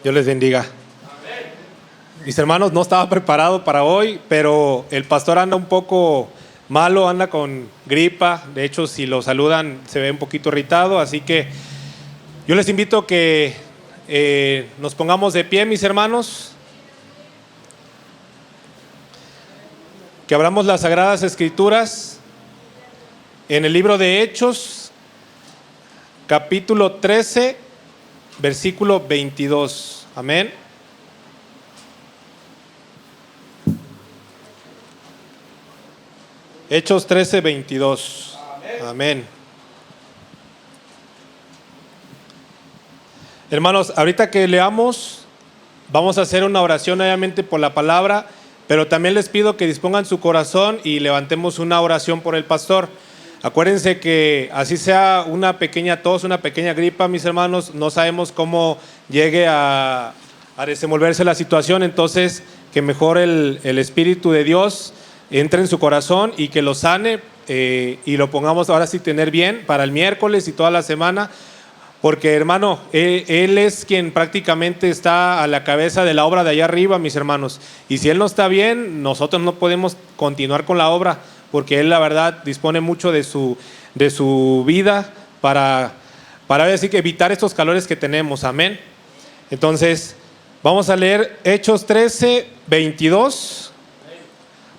Dios les bendiga. Mis hermanos, no estaba preparado para hoy, pero el pastor anda un poco malo, anda con gripa. De hecho, si lo saludan se ve un poquito irritado, así que yo les invito a que nos pongamos de pie, mis hermanos, que abramos las Sagradas Escrituras en el libro de Hechos, capítulo 13, versículo 22. Amén. Hechos 13, 22. Amén. Hermanos, ahorita que leamos, vamos a hacer una oración obviamente por la palabra, pero también les pido que dispongan su corazón y levantemos una oración por el pastor. Acuérdense que así sea una pequeña tos, una pequeña gripa, mis hermanos, no sabemos cómo llegue a desenvolverse la situación, entonces que mejor el Espíritu de Dios entre en su corazón y que lo sane y lo pongamos ahora sí tener bien para el miércoles y toda la semana, porque hermano, él es quien prácticamente está a la cabeza de la obra de allá arriba, mis hermanos, y si él no está bien, nosotros no podemos continuar con la obra, porque él la verdad dispone mucho de su vida para decir, evitar estos calores que tenemos. Amén. Entonces vamos a leer Hechos 13, 22.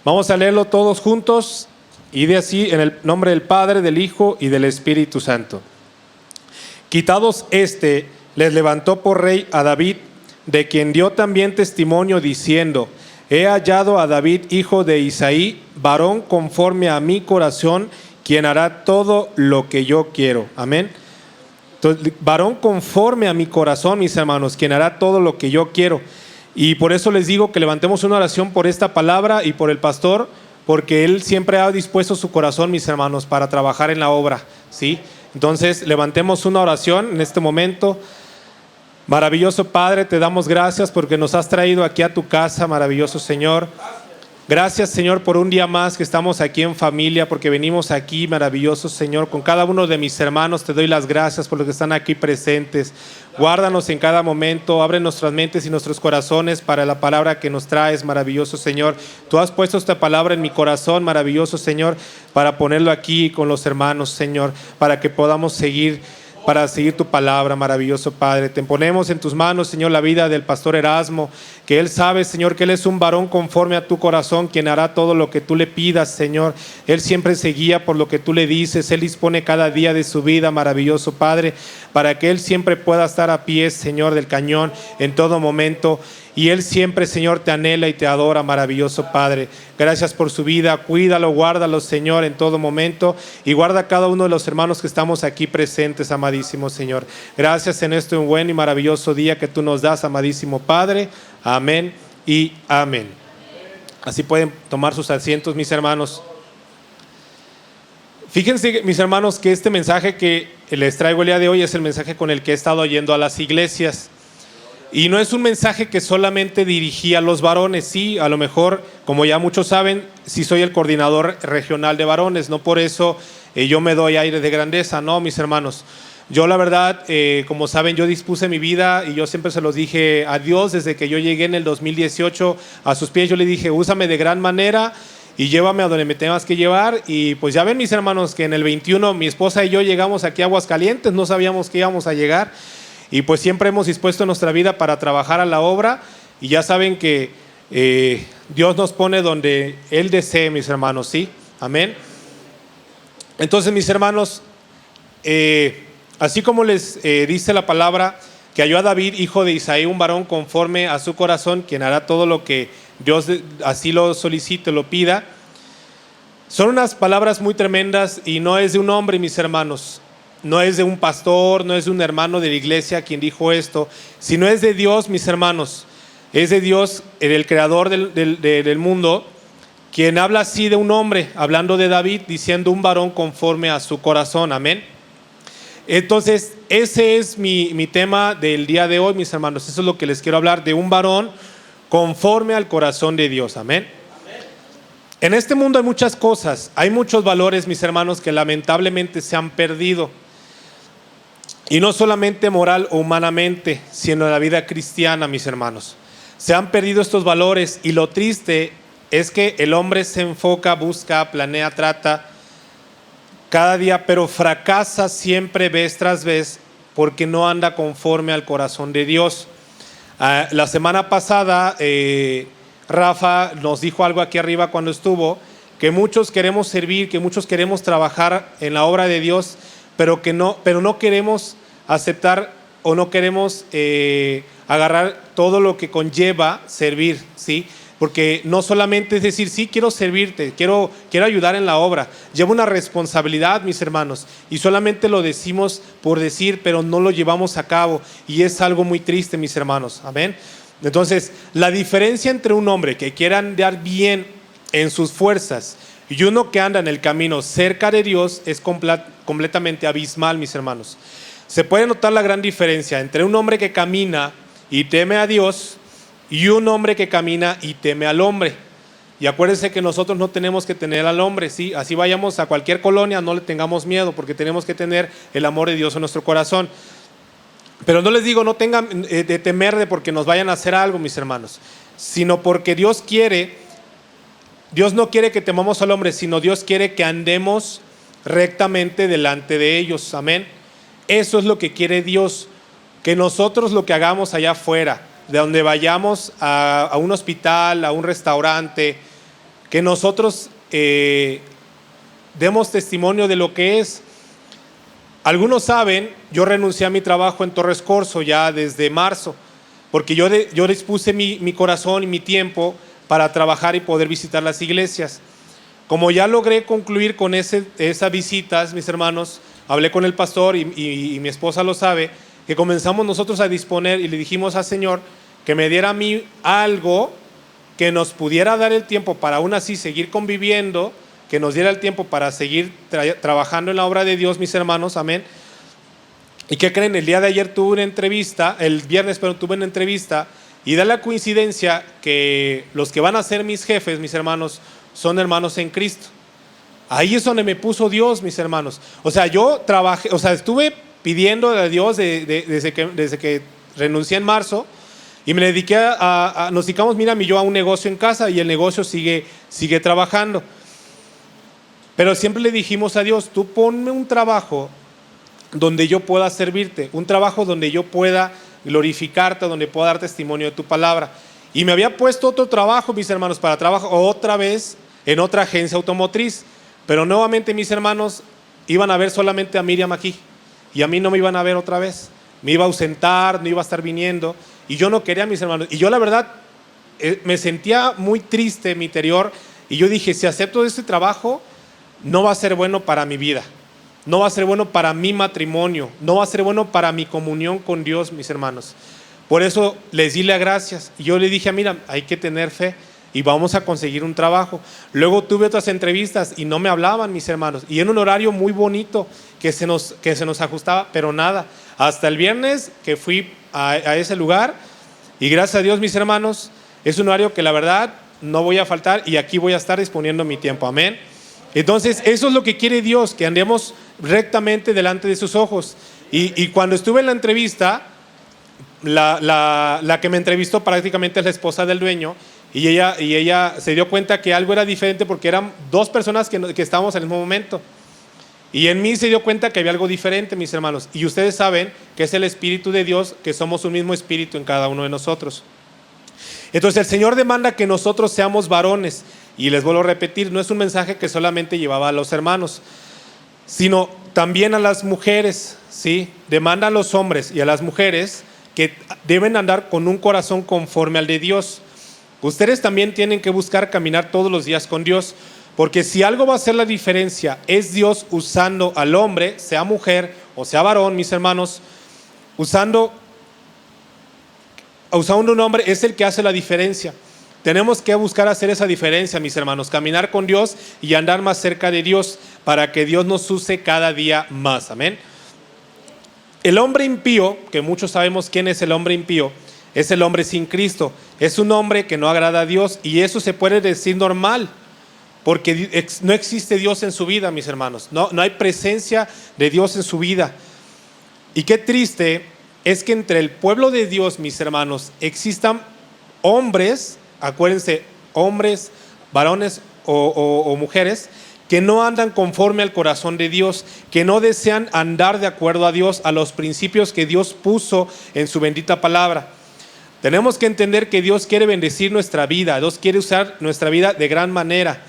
Vamos a leerlo todos juntos y de así en el nombre del Padre, del Hijo y del Espíritu Santo. Quitados les levantó por rey a David, de quien dio también testimonio diciendo: he hallado a David, hijo de Isaí, varón conforme a mi corazón, quien hará todo lo que yo quiero. Amén. Entonces, varón conforme a mi corazón, mis hermanos, quien hará todo lo que yo quiero. Y por eso les digo que levantemos una oración por esta palabra y por el pastor, porque él siempre ha dispuesto su corazón, mis hermanos, para trabajar en la obra, ¿sí? Entonces levantemos una oración en este momento. Maravilloso Padre, te damos gracias porque nos has traído aquí a tu casa, maravilloso Señor. Gracias, Señor, por un día más que estamos aquí en familia, porque venimos aquí, maravilloso Señor, con cada uno de mis hermanos. Te doy las gracias por los que están aquí presentes. Guárdanos en cada momento, abre nuestras mentes y nuestros corazones para la palabra que nos traes, maravilloso Señor. Tú has puesto esta palabra en mi corazón, maravilloso Señor, para ponerlo aquí con los hermanos, Señor, para que podamos seguir tu palabra, maravilloso Padre. Te ponemos en tus manos, Señor, la vida del pastor Erasmo, que él sabe, Señor, que él es un varón conforme a tu corazón, quien hará todo lo que tú le pidas, Señor. Él siempre se guía por lo que tú le dices, él dispone cada día de su vida, maravilloso Padre, para que él siempre pueda estar a pie, Señor, del cañón en todo momento. Y él siempre, Señor, te anhela y te adora, maravilloso Padre. Gracias por su vida, cuídalo, guárdalo, Señor, en todo momento. Y guarda a cada uno de los hermanos que estamos aquí presentes, amadísimo Señor. Gracias en este buen y maravilloso día que tú nos das, amadísimo Padre. Amén y amén. Así pueden tomar sus asientos, mis hermanos. Fíjense, mis hermanos, que este mensaje que les traigo el día de hoy es el mensaje con el que he estado yendo a las iglesias. Y no es un mensaje que solamente dirigí a los varones. Sí, a lo mejor, como ya muchos saben, sí soy el coordinador regional de varones. No por eso yo me doy aire de grandeza, no, mis hermanos. Yo la verdad, como saben, yo dispuse mi vida y yo siempre se los dije a Dios desde que yo llegué en el 2018 a sus pies. Yo le dije, úsame de gran manera y llévame a donde me tengas que llevar. Y pues ya ven, mis hermanos, que en el 21 mi esposa y yo llegamos aquí a Aguascalientes, no sabíamos que íbamos a llegar. Y pues siempre hemos dispuesto nuestra vida para trabajar a la obra y ya saben que Dios nos pone donde Él desee, mis hermanos, ¿sí? Amén. Entonces, mis hermanos, así como les dice la palabra, que halló a David, hijo de Isaí, un varón conforme a su corazón, quien hará todo lo que Dios así lo solicite, lo pida. Son unas palabras muy tremendas y no es de un hombre, mis hermanos. No es de un pastor, no es de un hermano de la iglesia quien dijo esto, sino es de Dios, mis hermanos. Es de Dios, el creador del mundo, quien habla así de un hombre, hablando de David, diciendo un varón conforme a su corazón. Amén. Entonces, ese es mi tema del día de hoy, mis hermanos. Eso es lo que les quiero hablar, de un varón conforme al corazón de Dios. Amén. En este mundo hay muchas cosas, hay muchos valores, mis hermanos, que lamentablemente se han perdido. Y no solamente moral o humanamente, sino en la vida cristiana, mis hermanos. Se han perdido estos valores y lo triste es que el hombre se enfoca, busca, planea, trata cada día, pero fracasa siempre vez tras vez porque no anda conforme al corazón de Dios. La semana pasada Rafa nos dijo algo aquí arriba cuando estuvo, que muchos queremos servir, que muchos queremos trabajar en la obra de Dios, pero no queremos aceptar o no queremos agarrar todo lo que conlleva servir, ¿sí? Porque no solamente es decir, sí, quiero servirte, quiero ayudar en la obra. Lleva una responsabilidad, mis hermanos, y solamente lo decimos por decir, pero no lo llevamos a cabo, y es algo muy triste, mis hermanos. Amén. Entonces, la diferencia entre un hombre que quiera andar bien en sus fuerzas y uno que anda en el camino cerca de Dios es completamente abismal, mis hermanos. Se puede notar la gran diferencia entre un hombre que camina y teme a Dios y un hombre que camina y teme al hombre. Y acuérdense que nosotros no tenemos que tener al hombre, ¿sí? Así vayamos a cualquier colonia, no le tengamos miedo, porque tenemos que tener el amor de Dios en nuestro corazón. Pero no les digo, no tengan de temer de porque nos vayan a hacer algo, mis hermanos, sino porque Dios quiere. Dios no quiere que temamos al hombre, sino Dios quiere que andemos rectamente delante de ellos. Amén. Eso es lo que quiere Dios, que nosotros lo que hagamos allá afuera, de donde vayamos a un hospital, a un restaurante, que nosotros demos testimonio de lo que es. Algunos saben, yo renuncié a mi trabajo en Torres Corzo ya desde marzo, porque yo dispuse mi corazón y mi tiempo para trabajar y poder visitar las iglesias. Como ya logré concluir con esas visitas, mis hermanos, hablé con el pastor y mi esposa lo sabe, que comenzamos nosotros a disponer y le dijimos al Señor que me diera a mí algo que nos pudiera dar el tiempo para aún así seguir conviviendo, que nos diera el tiempo para seguir trabajando en la obra de Dios, mis hermanos, amén. ¿Y qué creen? El día de ayer tuve una entrevista, el viernes, pero tuve una entrevista, y da la coincidencia que los que van a ser mis jefes, mis hermanos, son hermanos en Cristo. Ahí es donde me puso Dios, mis hermanos. O sea, yo trabajé, estuve pidiendo a Dios desde que renuncié en marzo, y me dediqué nos dedicamos, Miriam y yo, a un negocio en casa, y el negocio sigue trabajando. Pero siempre le dijimos a Dios, tú ponme un trabajo donde yo pueda servirte, un trabajo donde yo pueda glorificarte, donde pueda dar testimonio de tu palabra. Y me había puesto otro trabajo, mis hermanos, para trabajo otra vez en otra agencia automotriz. Pero nuevamente, mis hermanos, iban a ver solamente a Miriam aquí, y a mí no me iban a ver otra vez. Me iba a ausentar, no iba a estar viniendo, y yo no quería, mis hermanos. Y yo la verdad me sentía muy triste en mi interior, y yo dije, si acepto este trabajo, no va a ser bueno para mi vida, no va a ser bueno para mi matrimonio, no va a ser bueno para mi comunión con Dios, mis hermanos. Por eso les di las gracias, y yo le dije, mira, hay que tener fe y vamos a conseguir un trabajo. Luego tuve otras entrevistas y no me hablaban, mis hermanos, y en un horario muy bonito que se nos ajustaba, pero nada, hasta el viernes que fui a ese lugar, y gracias a Dios, mis hermanos, es un horario que la verdad no voy a faltar, y aquí voy a estar disponiendo mi tiempo, amén. Entonces eso es lo que quiere Dios, que andemos rectamente delante de sus ojos. Y cuando estuve en la entrevista, la que me entrevistó prácticamente es la esposa del dueño, y ella se dio cuenta que algo era diferente, porque eran dos personas que estábamos en el mismo momento, y en mí se dio cuenta que había algo diferente, mis hermanos. Y ustedes saben que es el Espíritu de Dios, que somos un mismo Espíritu en cada uno de nosotros. Entonces el Señor demanda que nosotros seamos varones. Y les vuelvo a repetir, no es un mensaje que solamente llevaba a los hermanos, sino también a las mujeres, ¿sí? Demanda a los hombres y a las mujeres que deben andar con un corazón conforme al de Dios. Ustedes también tienen que buscar caminar todos los días con Dios, porque si algo va a hacer la diferencia es Dios usando al hombre, sea mujer o sea varón, mis hermanos, usando un hombre es el que hace la diferencia. Tenemos que buscar hacer esa diferencia, mis hermanos, caminar con Dios y andar más cerca de Dios para que Dios nos use cada día más, amén. El hombre impío, que muchos sabemos quién es el hombre impío, es el hombre sin Cristo, es un hombre que no agrada a Dios, y eso se puede decir normal, porque no existe Dios en su vida, mis hermanos, no hay presencia de Dios en su vida. Y qué triste es que entre el pueblo de Dios, mis hermanos, existan hombres, acuérdense, hombres, varones o mujeres, que no andan conforme al corazón de Dios, que no desean andar de acuerdo a Dios, a los principios que Dios puso en su bendita palabra. Tenemos que entender que Dios quiere bendecir nuestra vida, Dios quiere usar nuestra vida de gran manera,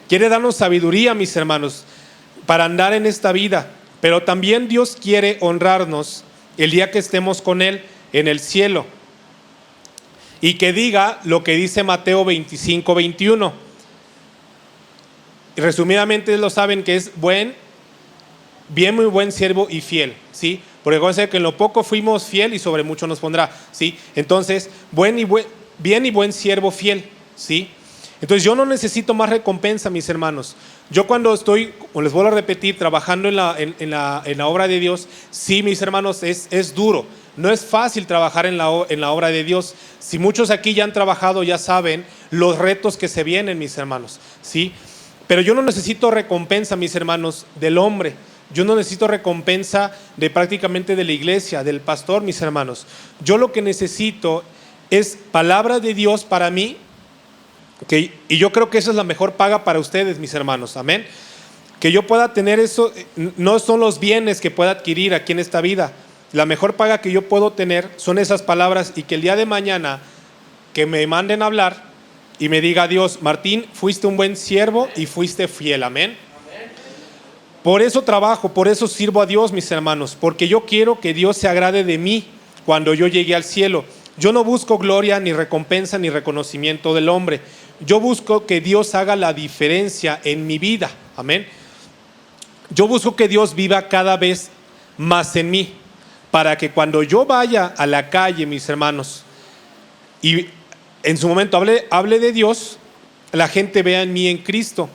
quiere darnos sabiduría, mis hermanos, para andar en esta vida, pero también Dios quiere honrarnos el día que estemos con Él en el cielo, y que diga lo que dice Mateo 25:21. Resumidamente lo saben que es bien muy buen siervo y fiel, ¿sí? Porque acuérdense que en lo poco fuimos fiel y sobre mucho nos pondrá, ¿sí? Entonces, bien y buen siervo fiel, ¿sí? Entonces yo no necesito más recompensa, mis hermanos. Yo cuando estoy, les vuelvo a repetir, trabajando en la obra de Dios, sí, mis hermanos, es duro. No es fácil trabajar en la obra de Dios. Si muchos aquí ya han trabajado, ya saben los retos que se vienen, mis hermanos, ¿sí? Pero yo no necesito recompensa, mis hermanos, del hombre. Yo no necesito recompensa prácticamente de la iglesia, del pastor, mis hermanos. Yo lo que necesito es palabra de Dios para mí, y yo creo que esa es la mejor paga para ustedes, mis hermanos, amén. Que yo pueda tener eso, no son los bienes que pueda adquirir aquí en esta vida. La mejor paga que yo puedo tener son esas palabras, y que el día de mañana que me manden a hablar y me diga Dios: Martín, fuiste un buen siervo y fuiste fiel, amén. Por eso trabajo, por eso sirvo a Dios, mis hermanos, porque yo quiero que Dios se agrade de mí cuando yo llegue al cielo. Yo no busco gloria, ni recompensa, ni reconocimiento del hombre. Yo busco que Dios haga la diferencia en mi vida, amén. Yo busco que Dios viva cada vez más en mí, para que cuando yo vaya a la calle, mis hermanos, y en su momento hable de Dios, la gente vea en mí en Cristo.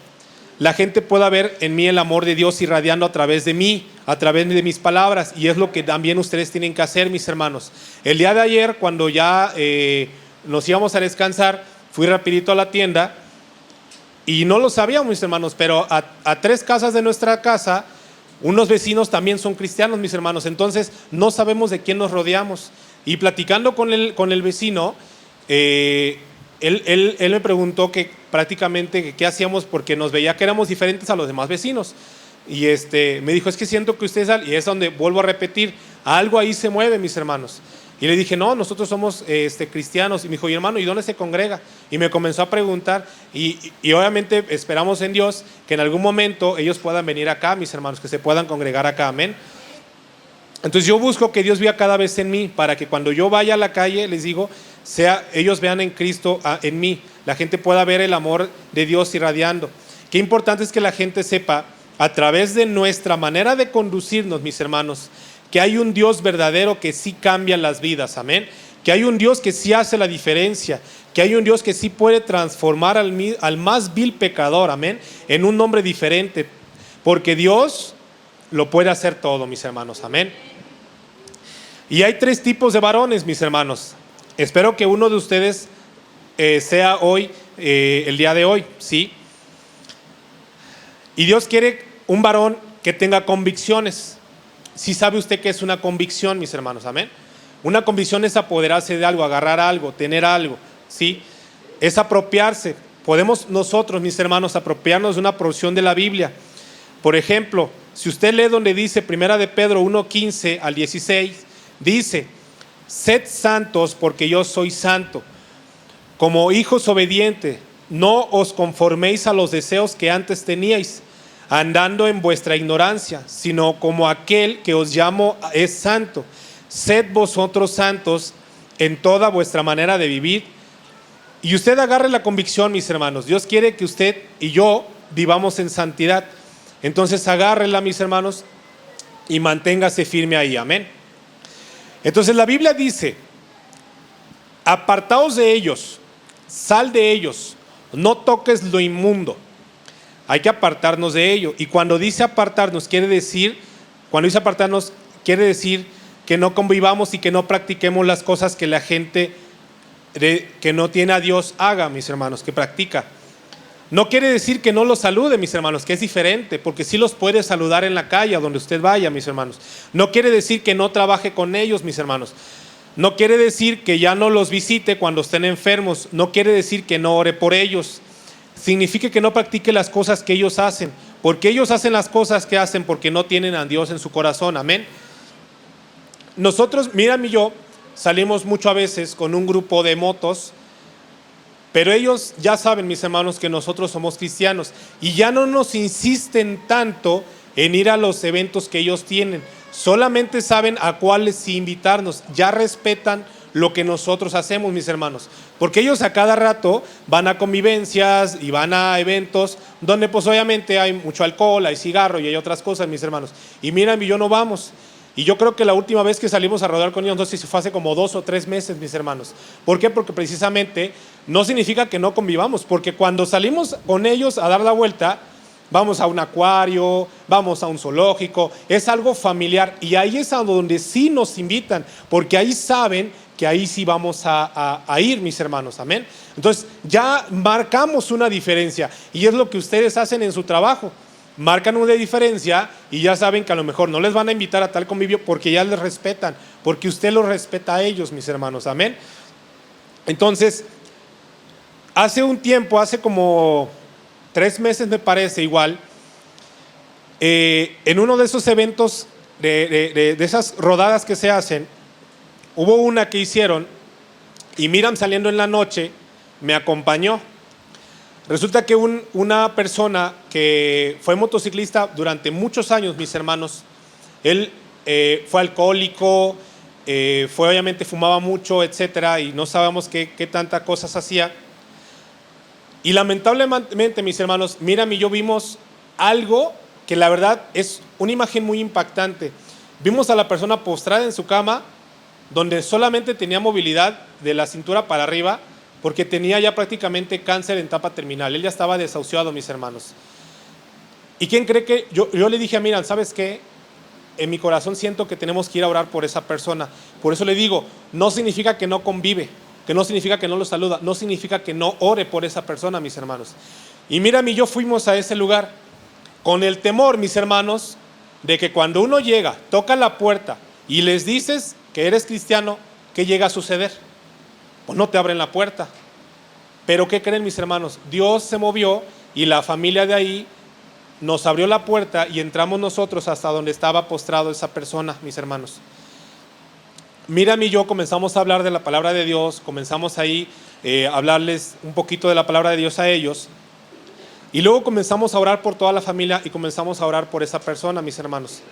La gente pueda ver en mí el amor de Dios irradiando a través de mí, a través de mis palabras. Y es lo que también ustedes tienen que hacer, mis hermanos. El día de ayer, cuando ya nos íbamos a descansar, fui rapidito a la tienda y no lo sabíamos, mis hermanos, pero a 3 casas de nuestra casa, unos vecinos también son cristianos, mis hermanos. Entonces no sabemos de quién nos rodeamos. Y platicando con el vecino, él me preguntó que prácticamente qué hacíamos, porque nos veía que éramos diferentes a los demás vecinos. Y me dijo: es que siento que ustedes, y es donde vuelvo a repetir, algo ahí se mueve, mis hermanos. Y le dije: no, nosotros somos cristianos. Y me dijo: y hermano, ¿y dónde se congrega? Y me comenzó a preguntar, y obviamente esperamos en Dios que en algún momento ellos puedan venir acá, mis hermanos, que se puedan congregar acá, amén. Entonces yo busco que Dios viva cada vez en mí, para que cuando yo vaya a la calle, les digo, ellos vean en Cristo en mí, la gente pueda ver el amor de Dios irradiando. Qué importante es que la gente sepa, a través de nuestra manera de conducirnos, mis hermanos, que hay un Dios verdadero que sí cambia las vidas, amén. Que hay un Dios que sí hace la diferencia, que hay un Dios que sí puede transformar al más vil pecador, amén, en un hombre diferente, porque Dios lo puede hacer todo, mis hermanos, amén. Y hay 3 tipos de varones, mis hermanos. Espero que uno de ustedes sea hoy, el día de hoy, ¿sí? Y Dios quiere un varón que tenga convicciones. ¿Sí sabe usted qué es una convicción, mis hermanos? Amén. Una convicción es apoderarse de algo, agarrar algo, tener algo, ¿sí? Es apropiarse. Podemos nosotros, mis hermanos, apropiarnos de una porción de la Biblia. Por ejemplo, si usted lee donde dice 1 de Pedro 1:15 al 16, dice: sed santos porque yo soy santo. Como hijos obedientes, no os conforméis a los deseos que antes teníais, andando en vuestra ignorancia, sino como aquel que os llamó es santo. Sed vosotros santos en toda vuestra manera de vivir. Y usted agarre la convicción, mis hermanos. Dios quiere que usted y yo vivamos en santidad. Entonces agárrela, mis hermanos, y manténgase firme ahí, amén. Entonces la Biblia dice: apartaos de ellos, sal de ellos, no toques lo inmundo. Hay que apartarnos de ello. Y cuando dice apartarnos, quiere decir que no convivamos y que no practiquemos las cosas que la gente que no tiene a Dios haga, mis hermanos, que practica. No quiere decir que no los salude, mis hermanos, que es diferente, porque sí los puede saludar en la calle, a donde usted vaya, mis hermanos. No quiere decir que no trabaje con ellos, mis hermanos. No quiere decir que ya no los visite cuando estén enfermos. No quiere decir que no ore por ellos. Significa que no practique las cosas que ellos hacen, porque ellos hacen las cosas que hacen porque no tienen a Dios en su corazón. Amén. Nosotros, Miriam y yo, salimos mucho a veces con un grupo de motos, pero ellos ya saben, mis hermanos, que nosotros somos cristianos y ya no nos insisten tanto en ir a los eventos que ellos tienen. Solamente saben a cuáles sí invitarnos. Ya respetan lo que nosotros hacemos, mis hermanos, porque ellos a cada rato van a convivencias y van a eventos donde pues obviamente hay mucho alcohol, hay cigarro y hay otras cosas, mis hermanos. Y Miriam y yo no vamos. Y yo creo que la última vez que salimos a rodar con ellos, no sé si fue hace como 2 o 3 meses, mis hermanos. ¿Por qué? Porque precisamente no significa que no convivamos, porque cuando salimos con ellos a dar la vuelta, vamos a un acuario, vamos a un zoológico, es algo familiar y ahí es a donde sí nos invitan, porque ahí saben que ahí sí vamos a ir, mis hermanos, amén. Entonces ya marcamos una diferencia y es lo que ustedes hacen en su trabajo. Marcan una diferencia y ya saben que a lo mejor no les van a invitar a tal convivio porque ya les respetan, porque usted los respeta a ellos, mis hermanos, amén. Entonces, hace un tiempo, hace como 3 meses me parece igual, en uno de esos eventos, de esas rodadas que se hacen, hubo una que hicieron y Miriam saliendo en la noche me acompañó. Resulta que una persona que fue motociclista durante muchos años, mis hermanos, él fue alcohólico, fue obviamente fumaba mucho, etcétera, y no sabemos qué tantas cosas hacía. Y lamentablemente, mis hermanos, Miriam y yo vimos algo que la verdad es una imagen muy impactante. Vimos a la persona postrada en su cama, donde solamente tenía movilidad de la cintura para arriba, porque tenía ya prácticamente cáncer en etapa terminal. Él ya estaba desahuciado, mis hermanos. ¿Y quién cree que yo le dije a Miriam, ¿sabes qué? En mi corazón siento que tenemos que ir a orar por esa persona. Por eso le digo, no significa que no convive, que no significa que no lo saluda, no significa que no ore por esa persona, mis hermanos. Y Miriam y yo fuimos a ese lugar con el temor, mis hermanos, de que cuando uno llega, toca la puerta y les dices que eres cristiano, ¿qué llega a suceder? Pues no te abren la puerta. Pero ¿qué creen, mis hermanos? Dios se movió y la familia de ahí nos abrió la puerta y entramos nosotros hasta donde estaba postrado esa persona, mis hermanos. Miriam y yo comenzamos a hablar de la palabra de Dios, comenzamos ahí a hablarles un poquito de la palabra de Dios a ellos. Y luego comenzamos a orar por toda la familia y comenzamos a orar por esa persona, mis hermanos.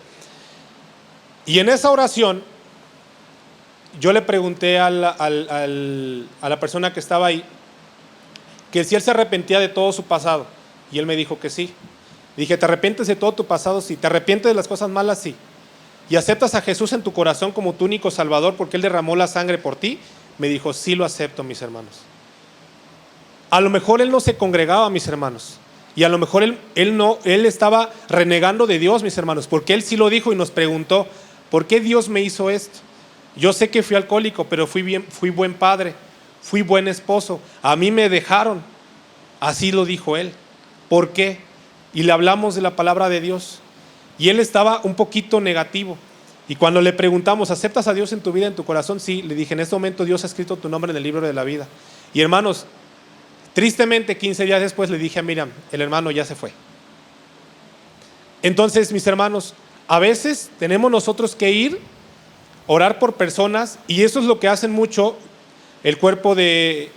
Y en esa oración, yo le pregunté a la persona que estaba ahí que si él se arrepentía de todo su pasado. Y él me dijo que sí. Dije, ¿te arrepientes de todo tu pasado? Sí. ¿Te arrepientes de las cosas malas? Sí. ¿Y aceptas a Jesús en tu corazón como tu único Salvador porque Él derramó la sangre por ti? Me dijo, sí lo acepto, mis hermanos. A lo mejor él no se congregaba, mis hermanos. Y a lo mejor él estaba renegando de Dios, mis hermanos, porque él sí lo dijo y nos preguntó, ¿por qué Dios me hizo esto? Yo sé que fui alcohólico, pero fui buen padre, fui buen esposo. A mí me dejaron. Así lo dijo él. ¿Por qué? Y le hablamos de la palabra de Dios. Y él estaba un poquito negativo. Y cuando le preguntamos, ¿aceptas a Dios en tu vida, en tu corazón? Sí, le dije, en este momento Dios ha escrito tu nombre en el libro de la vida. Y hermanos, tristemente 15 días después le dije a Miriam, el hermano ya se fue. Entonces, mis hermanos, a veces tenemos nosotros que ir, orar por personas, y eso es lo que hacen mucho el cuerpo de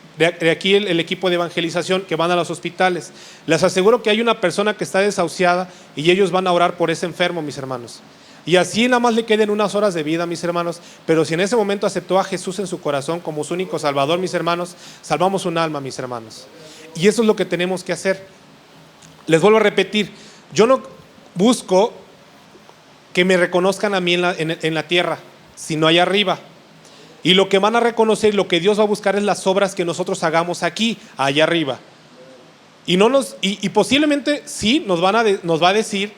aquí, el equipo de evangelización que van a los hospitales. Les aseguro que hay una persona que está desahuciada y ellos van a orar por ese enfermo, mis hermanos. Y así nada más le queden unas horas de vida, mis hermanos, pero si en ese momento aceptó a Jesús en su corazón como su único Salvador, mis hermanos, salvamos un alma, mis hermanos. Y eso es lo que tenemos que hacer. Les vuelvo a repetir, yo no busco que me reconozcan a mí en la tierra, sino allá arriba. Y lo que van a reconocer, lo que Dios va a buscar es las obras que nosotros hagamos aquí, allá arriba. Y posiblemente sí nos va a decir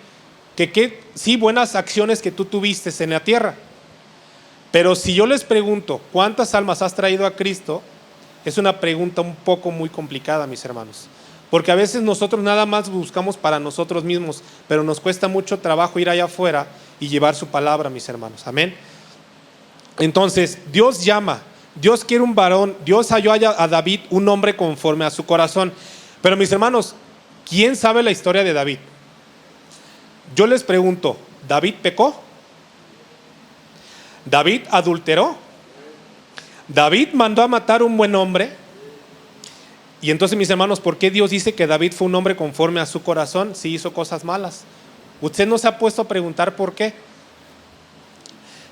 que sí, buenas acciones que tú tuviste en la tierra. Pero si yo les pregunto, ¿cuántas almas has traído a Cristo? Es una pregunta un poco muy complicada, mis hermanos. porque a veces nosotros nada más buscamos para nosotros mismos, pero nos cuesta mucho trabajo ir allá afuera y llevar su palabra, mis hermanos. Amén. Entonces, Dios llama, Dios quiere un varón, Dios halló a David un hombre conforme a su corazón. Pero mis hermanos, ¿quién sabe la historia de David? Yo les pregunto, ¿David pecó? ¿David adulteró? ¿David mandó a matar a un buen hombre? Y entonces, mis hermanos, ¿por qué Dios dice que David fue un hombre conforme a su corazón si hizo cosas malas? ¿Usted no se ha puesto a preguntar por qué?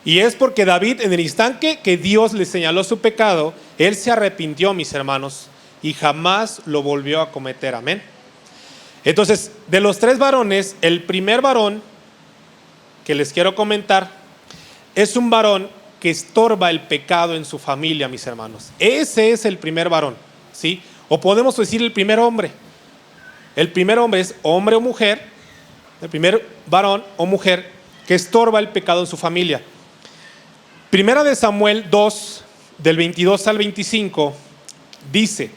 Y es porque David, en el instante que Dios le señaló su pecado, él se arrepintió, mis hermanos, y jamás lo volvió a cometer. Amén. Entonces, de los tres varones, el primer varón que les quiero comentar es un varón que estorba el pecado en su familia, mis hermanos. Ese es el primer varón, ¿sí? O podemos decir el primer hombre. El primer hombre es hombre o mujer, el primer varón o mujer que estorba el pecado en su familia. Primera de Samuel 2, del 22 al 25, dice: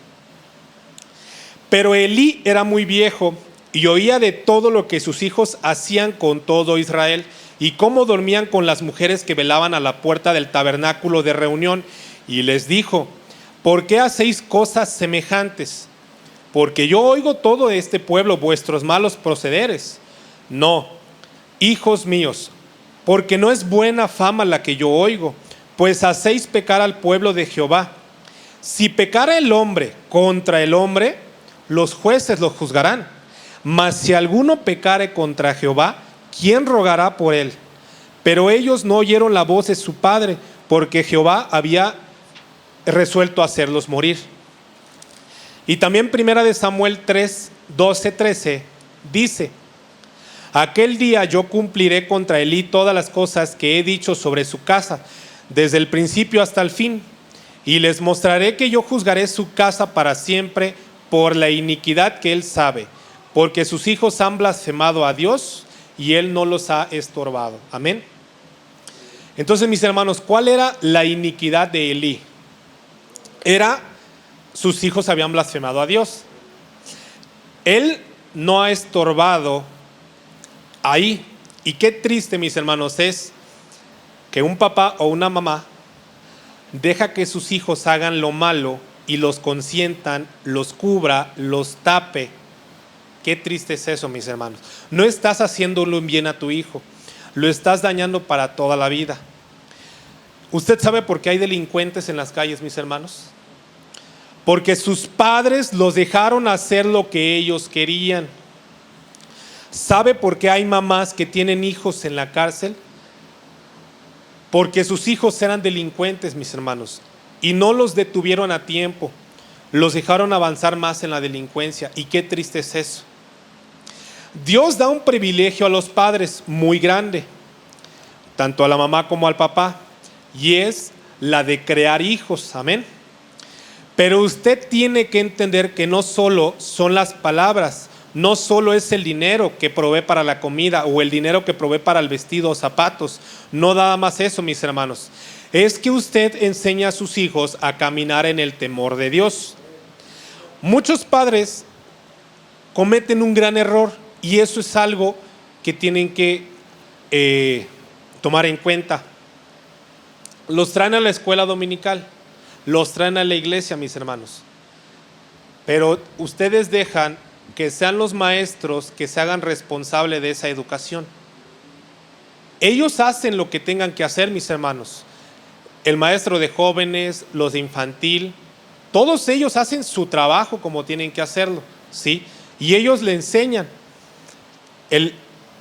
pero Elí era muy viejo y oía de todo lo que sus hijos hacían con todo Israel y cómo dormían con las mujeres que velaban a la puerta del tabernáculo de reunión. Y les dijo: ¿por qué hacéis cosas semejantes? Porque yo oigo todo este pueblo vuestros malos procederes. No, hijos míos, porque no es buena fama la que yo oigo, pues hacéis pecar al pueblo de Jehová. Si pecara el hombre contra el hombre, los jueces lo juzgarán. Mas si alguno pecare contra Jehová, ¿quién rogará por él? Pero ellos no oyeron la voz de su padre, porque Jehová había resuelto hacerlos morir. Y también primera de Samuel 3, 12, 13, dice: aquel día yo cumpliré contra Elí todas las cosas que he dicho sobre su casa, desde el principio hasta el fin, y les mostraré que yo juzgaré su casa para siempre por la iniquidad que él sabe, porque sus hijos han blasfemado a Dios y él no los ha estorbado. Amén. Entonces, mis hermanos, ¿cuál era la iniquidad de Elí? Sus hijos habían blasfemado a Dios. Él no ha estorbado ahí. Y qué triste, mis hermanos, es que un papá o una mamá deja que sus hijos hagan lo malo y los consientan, los cubra, los tape. Qué triste es eso, mis hermanos. No estás haciéndolo bien a tu hijo, lo estás dañando para toda la vida. ¿Usted sabe por qué hay delincuentes en las calles, mis hermanos? Porque sus padres los dejaron hacer lo que ellos querían. ¿Sabe por qué hay mamás que tienen hijos en la cárcel? Porque sus hijos eran delincuentes, mis hermanos, y no los detuvieron a tiempo, los dejaron avanzar más en la delincuencia. Y qué triste es eso. Dios da un privilegio a los padres muy grande, tanto a la mamá como al papá, y es la de crear hijos. Amén. Pero usted tiene que entender que no solo son las palabras, no solo es el dinero que provee para la comida o el dinero que provee para el vestido o zapatos. No nada más eso, mis hermanos. Es que usted enseña a sus hijos a caminar en el temor de Dios. Muchos padres cometen un gran error y eso es algo que tienen que tomar en cuenta. Los traen a la escuela dominical, los traen a la iglesia, mis hermanos, pero ustedes dejan que sean los maestros que se hagan responsables de esa educación. Ellos hacen lo que tengan que hacer, mis hermanos. El maestro de jóvenes, los de infantil, todos ellos hacen su trabajo como tienen que hacerlo, ¿sí? Y ellos le enseñan.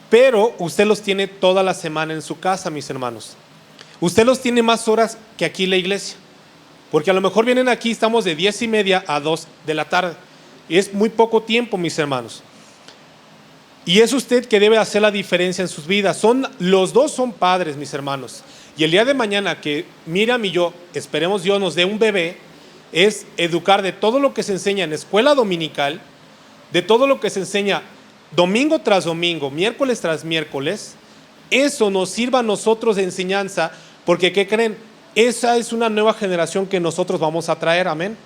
Pero usted los tiene toda la semana en su casa, mis hermanos. Usted los tiene más horas que aquí en la iglesia. Porque a lo mejor vienen aquí, estamos de 10:30 a 2 de la tarde. Y es muy poco tiempo, mis hermanos. Y es usted que debe hacer la diferencia en sus vidas. Los dos son padres, mis hermanos. Y el día de mañana que Miriam y yo, esperemos Dios nos dé un bebé, es educar de todo lo que se enseña en escuela dominical, de todo lo que se enseña domingo tras domingo, miércoles tras miércoles. Eso nos sirva a nosotros de enseñanza, porque ¿qué creen? Esa es una nueva generación que nosotros vamos a traer. Amén.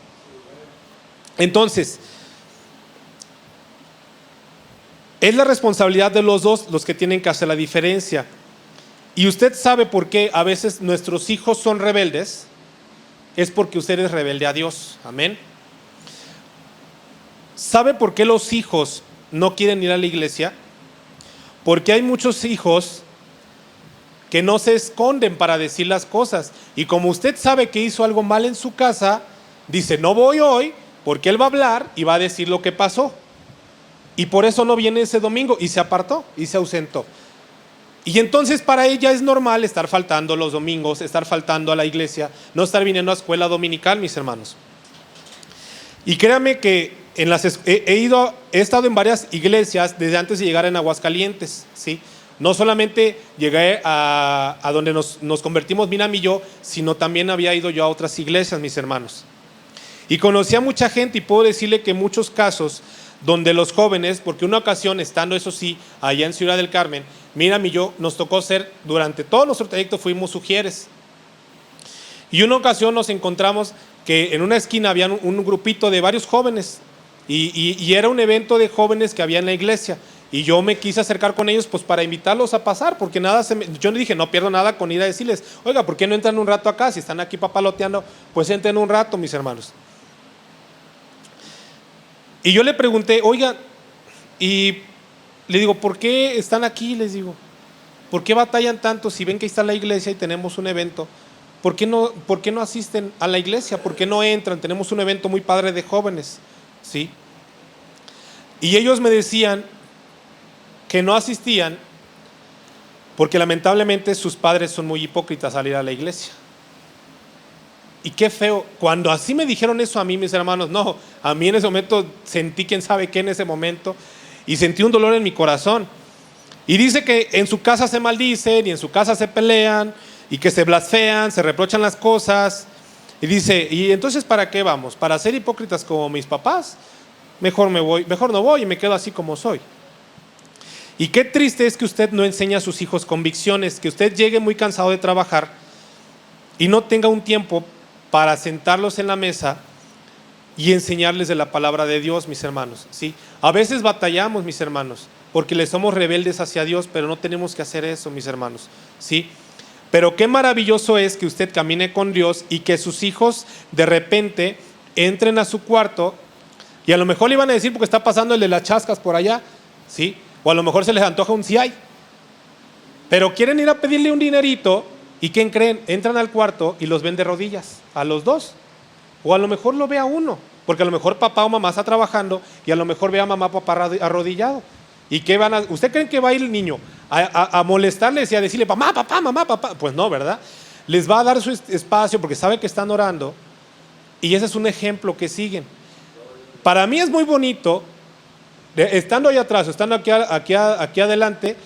Entonces, Es la responsabilidad de los dos los que tienen que hacer la diferencia. Y usted sabe por qué a veces nuestros hijos son rebeldes. Es porque usted es rebelde a Dios. Amén. ¿Sabe por qué los hijos no quieren ir a la iglesia? Porque hay muchos hijos que no se esconden para decir las cosas. Y como usted sabe que hizo algo mal en su casa, dice, no voy hoy, porque él va a hablar y va a decir lo que pasó. Y por eso no viene ese domingo, y se apartó, y se ausentó. Y entonces para ella es normal estar faltando los domingos, estar faltando a la iglesia, no estar viniendo a escuela dominical, mis hermanos. Y créanme que he estado en varias iglesias desde antes de llegar en Aguascalientes, ¿sí? No solamente llegué a donde nos convertimos Minam y yo, sino también había ido yo a otras iglesias, mis hermanos. Y conocí a mucha gente y puedo decirle que en muchos casos donde los jóvenes, porque una ocasión estando eso sí, allá en Ciudad del Carmen, Minam y yo nos tocó ser, durante todo nuestro trayecto fuimos sugieres. Y una ocasión nos encontramos que en una esquina había un grupito de varios jóvenes y era un evento de jóvenes que había en la iglesia. Y yo me quise acercar con ellos pues para invitarlos a pasar, porque yo dije, no pierdo nada con ir a decirles, oiga, ¿por qué no entran un rato acá? Si están aquí papaloteando, pues entren un rato, mis hermanos. Y yo le pregunté, oiga, y le digo, ¿por qué están aquí? Les digo, ¿por qué batallan tanto si ven que está la iglesia y tenemos un evento? ¿Por qué no asisten a la iglesia? ¿Por qué no entran? Tenemos un evento muy padre de jóvenes, ¿sí? Y ellos me decían que no asistían porque lamentablemente sus padres son muy hipócritas al ir a la iglesia. Y qué feo, cuando así me dijeron eso a mí, mis hermanos, no, a mí en ese momento sentí quién sabe qué en ese momento y sentí un dolor en mi corazón. Y dice que en su casa se maldicen y en su casa se pelean y que se blasfean, se reprochan las cosas. Y dice, ¿y entonces para qué vamos? ¿Para ser hipócritas como mis papás? Mejor no voy y me quedo así como soy. Y qué triste es que usted no enseña a sus hijos convicciones, que usted llegue muy cansado de trabajar y no tenga un tiempo para sentarlos en la mesa y enseñarles de la palabra de Dios, mis hermanos, ¿sí? A veces batallamos, mis hermanos, porque le somos rebeldes hacia Dios, pero no tenemos que hacer eso, mis hermanos, ¿sí? Pero qué maravilloso es que usted camine con Dios y que sus hijos de repente entren a su cuarto y a lo mejor le iban a decir porque está pasando el de las chascas por allá, ¿sí? O a lo mejor se les antoja un CI, pero quieren ir a pedirle un dinerito y ¿quién creen? Entran al cuarto y los ven de rodillas, a los dos. O a lo mejor lo ve a uno, porque a lo mejor papá o mamá está trabajando y a lo mejor ve a mamá o papá arrodillado. ¿Y qué van a? ¿Usted creen que va a ir el niño a molestarles y a decirle mamá, papá? Pues no, ¿verdad? Les va a dar su espacio porque sabe que están orando y ese es un ejemplo que siguen. Para mí es muy bonito, estando ahí atrás, estando aquí adelante,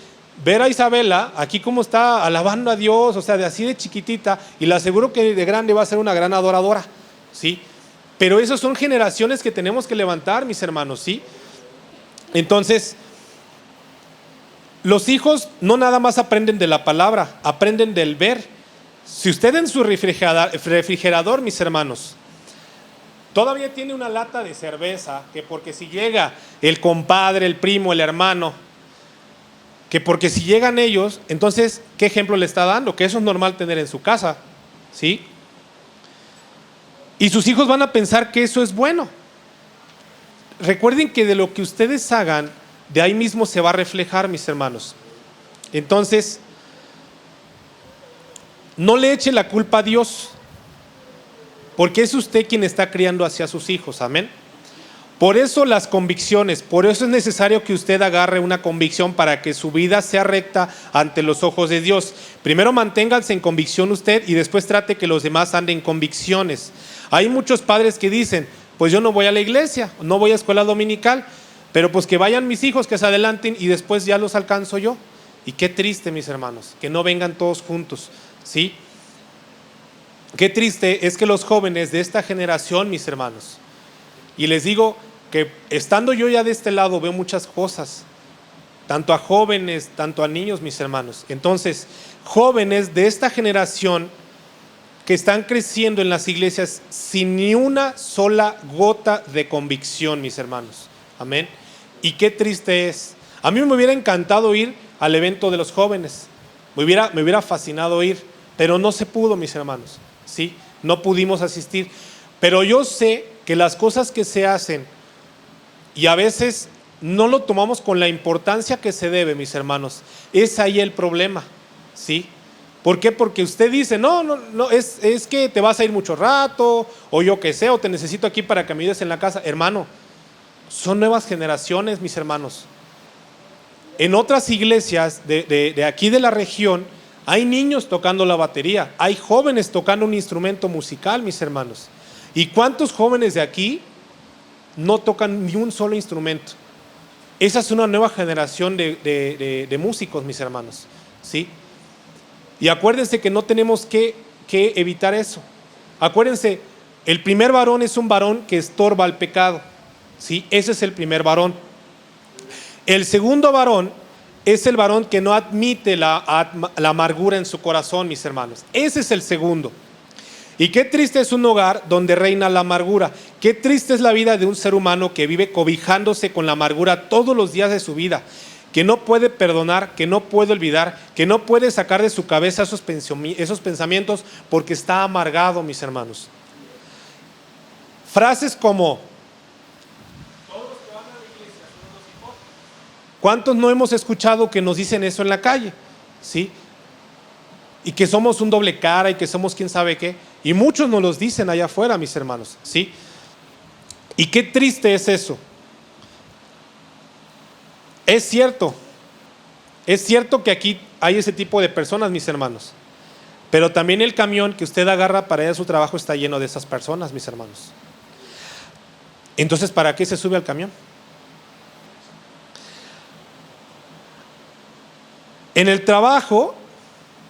ver a Isabela, aquí como está alabando a Dios, o sea, de así de chiquitita, y le aseguro que de grande va a ser una gran adoradora, ¿sí? Pero esas son generaciones que tenemos que levantar, mis hermanos, ¿sí? Entonces, los hijos no nada más aprenden de la palabra, aprenden del ver. Si usted en su refrigerador, mis hermanos, todavía tiene una lata de cerveza, que porque si llega el compadre, el primo, el hermano, que porque si llegan ellos, entonces, ¿qué ejemplo le está dando? Que eso es normal tener en su casa, ¿sí? Y sus hijos van a pensar que eso es bueno. Recuerden que de lo que ustedes hagan, de ahí mismo se va a reflejar, mis hermanos. Entonces, no le eche la culpa a Dios, porque es usted quien está criando hacia sus hijos, amén. Por eso las convicciones, por eso es necesario que usted agarre una convicción para que su vida sea recta ante los ojos de Dios. Primero manténganse en convicción usted y después trate que los demás anden en convicciones. Hay muchos padres que dicen, pues yo no voy a la iglesia, no voy a escuela dominical, pero pues que vayan mis hijos, que se adelanten y después ya los alcanzo yo. Y qué triste, mis hermanos, que no vengan todos juntos, ¿sí? Qué triste es que los jóvenes de esta generación, mis hermanos, y les digo que estando yo ya de este lado veo muchas cosas, tanto a jóvenes, tanto a niños, mis hermanos. Entonces, jóvenes de esta generación que están creciendo en las iglesias sin ni una sola gota de convicción, mis hermanos. Amén. Y qué triste es. A mí me hubiera encantado ir al evento de los jóvenes, me hubiera fascinado ir, pero no se pudo, mis hermanos, ¿sí? No pudimos asistir, pero yo sé que las cosas que se hacen y a veces no lo tomamos con la importancia que se debe, mis hermanos, es ahí el problema, ¿sí? ¿Por qué? Porque usted dice, no, es que te vas a ir mucho rato, o yo qué sé, o te necesito aquí para que me ayudes en la casa. Hermano, son nuevas generaciones, mis hermanos. En otras iglesias de aquí de la región, hay niños tocando la batería, hay jóvenes tocando un instrumento musical, mis hermanos. ¿Y cuántos jóvenes de aquí no tocan ni un solo instrumento? Esa es una nueva generación de músicos, mis hermanos, ¿sí? Y acuérdense que no tenemos que evitar eso. Acuérdense, el primer varón es un varón que estorba al pecado, ¿sí? Ese es el primer varón. El segundo varón es el varón que no admite la amargura en su corazón, mis hermanos. Ese es el segundo. Y qué triste es un hogar donde reina la amargura. Qué triste es la vida de un ser humano que vive cobijándose con la amargura todos los días de su vida, que no puede perdonar, que no puede olvidar, que no puede sacar de su cabeza esos pensamientos porque está amargado, mis hermanos. Frases como: todos los que van a la iglesia son unos hipócritas. ¿Cuántos no hemos escuchado que nos dicen eso en la calle? ¿Sí? Y que somos un doble cara y que somos quién sabe qué. Y muchos nos los dicen allá afuera, mis hermanos, ¿sí? Y qué triste es eso. Es cierto que aquí hay ese tipo de personas, mis hermanos, pero también el camión que usted agarra para ir a su trabajo está lleno de esas personas, mis hermanos. Entonces, ¿para qué se sube al camión? En el trabajo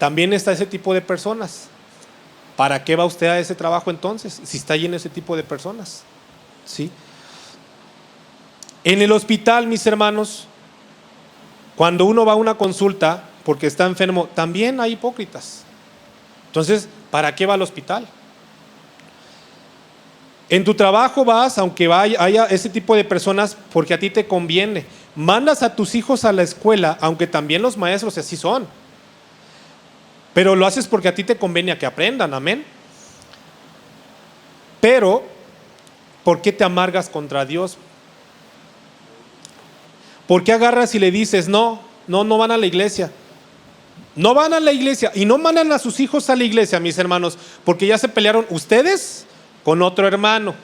también está ese tipo de personas. ¿Para qué va usted a ese trabajo entonces, si está lleno de ese tipo de personas? ¿Sí? En el hospital, mis hermanos, cuando uno va a una consulta porque está enfermo, también hay hipócritas. Entonces, ¿para qué va al hospital? En tu trabajo vas, aunque haya ese tipo de personas, porque a ti te conviene. Mandas a tus hijos a la escuela, aunque también los maestros así son. Pero lo haces porque a ti te conviene que aprendan, amén. Pero, ¿por qué te amargas contra Dios? ¿Por qué agarras y le dices, no van a la iglesia? No van a la iglesia y no mandan a sus hijos a la iglesia, mis hermanos, porque ya se pelearon ustedes con otro hermano.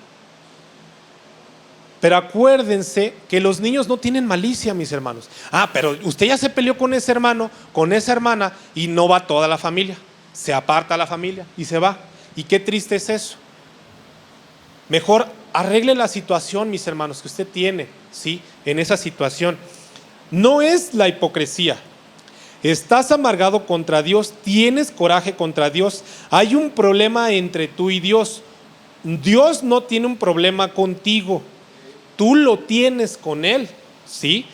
Pero acuérdense que los niños no tienen malicia, mis hermanos. Pero usted ya se peleó con ese hermano, con esa hermana, y no va toda la familia. Se aparta la familia y se va. Y qué triste es eso. Mejor arregle la situación, mis hermanos, que usted tiene, ¿sí? En esa situación. No es la hipocresía. Estás amargado contra Dios, tienes coraje contra Dios. Hay un problema entre tú y Dios. Dios no tiene un problema contigo. Tú lo tienes con Él, ¿sí?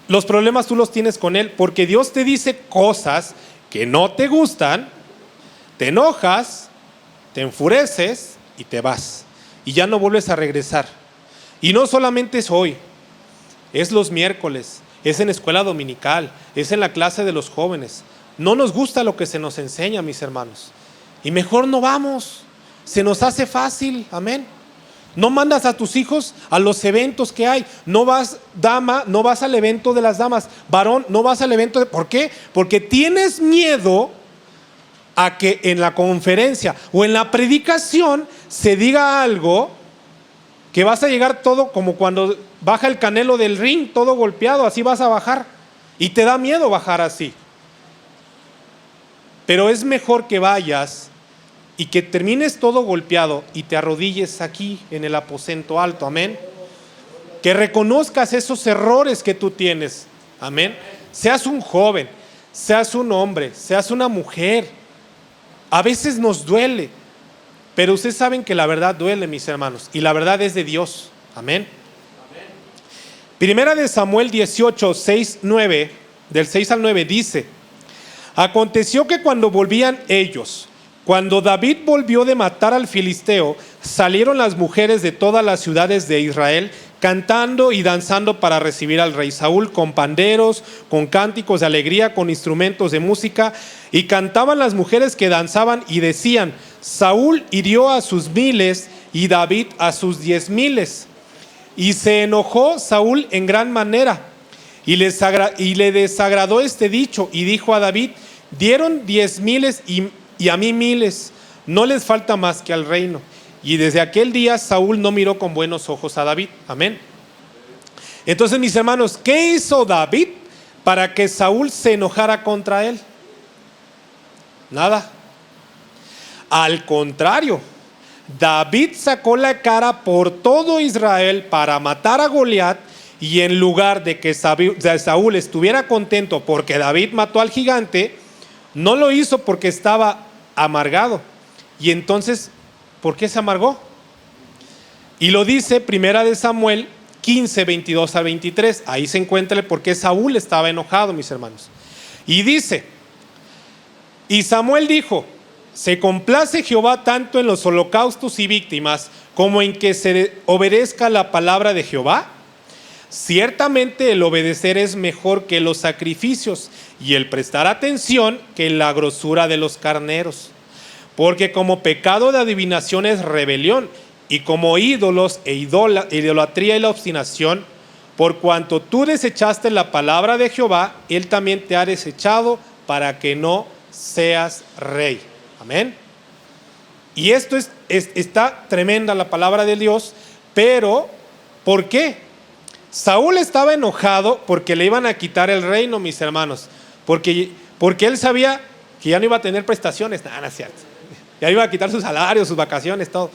Los problemas tú los tienes con Él porque Dios te dice cosas que no te gustan, te enojas, te enfureces y te vas. Y ya no vuelves a regresar. Y no solamente es hoy, es los miércoles, es en escuela dominical, es en la clase de los jóvenes. No nos gusta lo que se nos enseña, mis hermanos. Y mejor no vamos, se nos hace fácil, amén. No mandas a tus hijos a los eventos que hay. No vas, dama, no vas al evento de las damas. Varón, no vas al evento de... ¿Por qué? Porque tienes miedo a que en la conferencia o en la predicación se diga algo que vas a llegar todo como cuando baja el Canelo del ring, todo golpeado, así vas a bajar. Y te da miedo bajar así. Pero es mejor que vayas y que termines todo golpeado y te arrodilles aquí en el aposento alto, amén. Que reconozcas esos errores que tú tienes, amén. Seas un joven, seas un hombre, seas una mujer. A veces nos duele, pero ustedes saben que la verdad duele, mis hermanos, y la verdad es de Dios, amén. Primera de Samuel 18, 6, 9, del 6 al 9 dice: aconteció que cuando volvían ellos, cuando David volvió de matar al filisteo, salieron las mujeres de todas las ciudades de Israel cantando y danzando para recibir al rey Saúl, con panderos, con cánticos de alegría, con instrumentos de música. Y cantaban las mujeres que danzaban y decían: Saúl hirió a sus 1000 y David a sus 10,000. Y se enojó Saúl en gran manera y le desagradó este dicho, y dijo a David: dieron 10,000 y a mí 1000, no les falta más que al reino. Y desde aquel día Saúl no miró con buenos ojos a David. Amén. Entonces, mis hermanos, ¿qué hizo David para que Saúl se enojara contra él? Nada. Al contrario, David sacó la cara por todo Israel para matar a Goliat, y en lugar de que Saúl estuviera contento porque David mató al gigante, no lo hizo porque estaba amargado. Y entonces, ¿por qué se amargó? Y lo dice Primera de Samuel 15, 22 al 23. Ahí se encuentra el por qué Saúl estaba enojado, mis hermanos. Y dice: y Samuel dijo: se complace Jehová tanto en los holocaustos y víctimas como en que se obedezca la palabra de Jehová. Ciertamente el obedecer es mejor que los sacrificios, y el prestar atención que la grosura de los carneros. Porque como pecado de adivinación es rebelión, y como ídolos e idolatría y la obstinación. Por cuanto tú desechaste la palabra de Jehová, él también te ha desechado para que no seas rey. Amén. Y esto está tremenda la palabra de Dios. Pero ¿por qué? Saúl estaba enojado porque le iban a quitar el reino, mis hermanos, porque él sabía que ya no iba a tener prestaciones. No es cierto. Ya iba a quitar sus salarios, sus vacaciones, todo.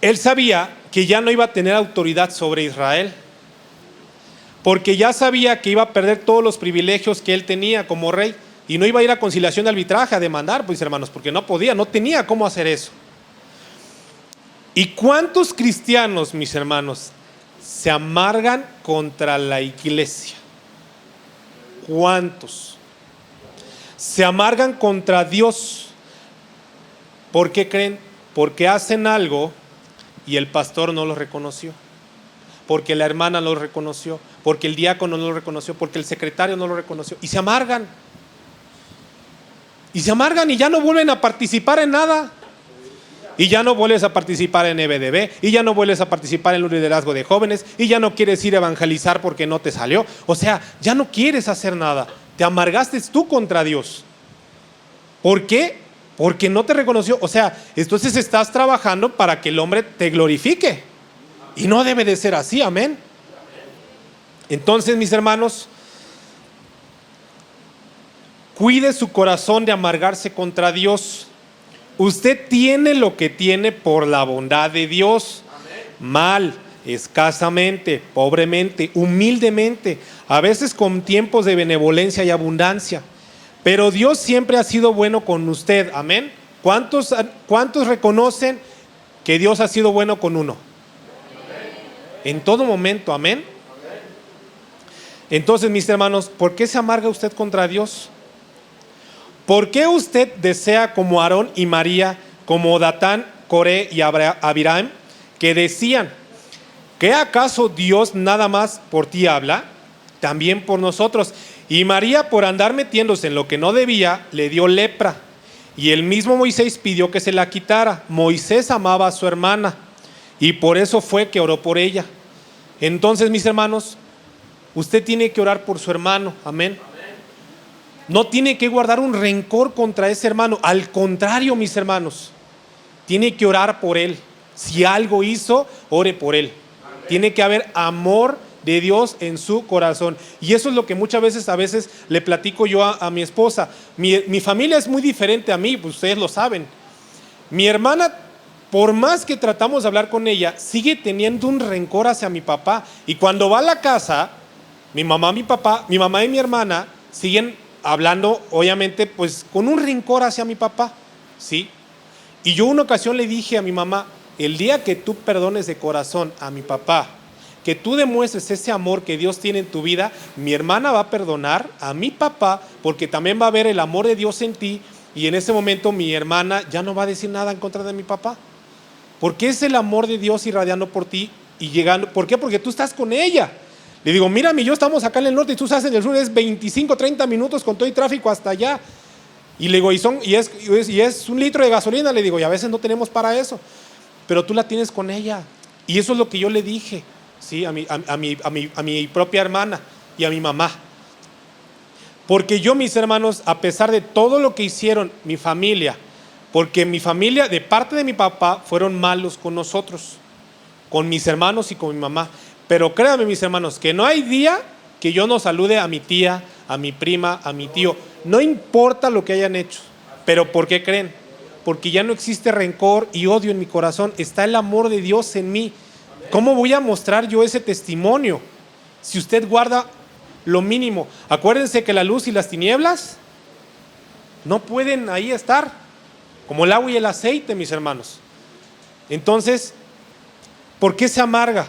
Él sabía que ya no iba a tener autoridad sobre Israel, porque ya sabía que iba a perder todos los privilegios que él tenía como rey, y no iba a ir a conciliación de arbitraje a demandar, pues hermanos, porque no podía, no tenía cómo hacer eso. ¿Y cuántos cristianos, mis hermanos, se amargan contra la iglesia? ¿Cuántos se amargan contra Dios? ¿Por qué creen? Porque hacen algo y el pastor no lo reconoció, porque la hermana no lo reconoció, porque el diácono no lo reconoció, porque el secretario no lo reconoció, y se amargan. Y se amargan y ya no vuelven a participar en nada. Y ya no vuelves a participar en EBDB, y ya no vuelves a participar en un liderazgo de jóvenes, y ya no quieres ir a evangelizar porque no te salió. O sea, ya no quieres hacer nada. Te amargaste tú contra Dios. ¿Por qué? Porque no te reconoció. O sea, entonces estás trabajando para que el hombre te glorifique, y no debe de ser así. Amén. Entonces, mis hermanos, cuide su corazón de amargarse contra Dios. Usted tiene lo que tiene por la bondad de Dios. Mal, escasamente, pobremente, humildemente, a veces con tiempos de benevolencia y abundancia. Pero Dios siempre ha sido bueno con usted. Amén. ¿Cuántos reconocen que Dios ha sido bueno con uno? En todo momento. Amén. Entonces, mis hermanos, ¿por qué se amarga usted contra Dios? ¿Por qué usted desea como Aarón y María, como Datán, Coré y Abiram, que decían: ¿qué acaso Dios nada más por ti habla? También por nosotros. Y María, por andar metiéndose en lo que no debía, le dio lepra. Y el mismo Moisés pidió que se la quitara. Moisés amaba a su hermana, y por eso fue que oró por ella. Entonces, mis hermanos, usted tiene que orar por su hermano. Amén. No tiene que guardar un rencor contra ese hermano. Al contrario, mis hermanos, tiene que orar por él. Si algo hizo, ore por él. Amén. Tiene que haber amor de Dios en su corazón. Y eso es lo que muchas veces le platico yo a mi esposa. Mi familia es muy diferente a mí, pues ustedes lo saben. Mi hermana, por más que tratamos de hablar con ella, sigue teniendo un rencor hacia mi papá. Y cuando va a la casa, mi mamá y mi hermana siguen hablando, obviamente, pues con un rencor hacia mi papá, ¿sí? Y yo una ocasión le dije a mi mamá: el día que tú perdones de corazón a mi papá, que tú demuestres ese amor que Dios tiene en tu vida, mi hermana va a perdonar a mi papá, porque también va a ver el amor de Dios en ti, y en ese momento mi hermana ya no va a decir nada en contra de mi papá, porque es el amor de Dios irradiando por ti Y llegando, ¿por qué? Porque tú estás con ella. Le digo, mira, yo estamos acá en el norte y tú estás en el sur, es 25, 30 minutos con todo el tráfico hasta allá. Y le digo, y es 1 litro de gasolina, le digo, y a veces no tenemos para eso. Pero tú la tienes con ella. Y eso es lo que yo le dije, ¿sí? a mi propia hermana y a mi mamá. Porque yo, mis hermanos, a pesar de todo lo que hicieron mi familia, porque mi familia, de parte de mi papá, fueron malos con nosotros, con mis hermanos y con mi mamá. Pero créanme, mis hermanos, que no hay día que yo no salude a mi tía, a mi prima, a mi tío. No importa lo que hayan hecho. Pero ¿por qué creen? Porque ya no existe rencor y odio en mi corazón. Está el amor de Dios en mí. ¿Cómo voy a mostrar yo ese testimonio si usted guarda lo mínimo? Acuérdense que la luz y las tinieblas no pueden ahí estar, como el agua y el aceite, mis hermanos. Entonces, ¿por qué se amarga?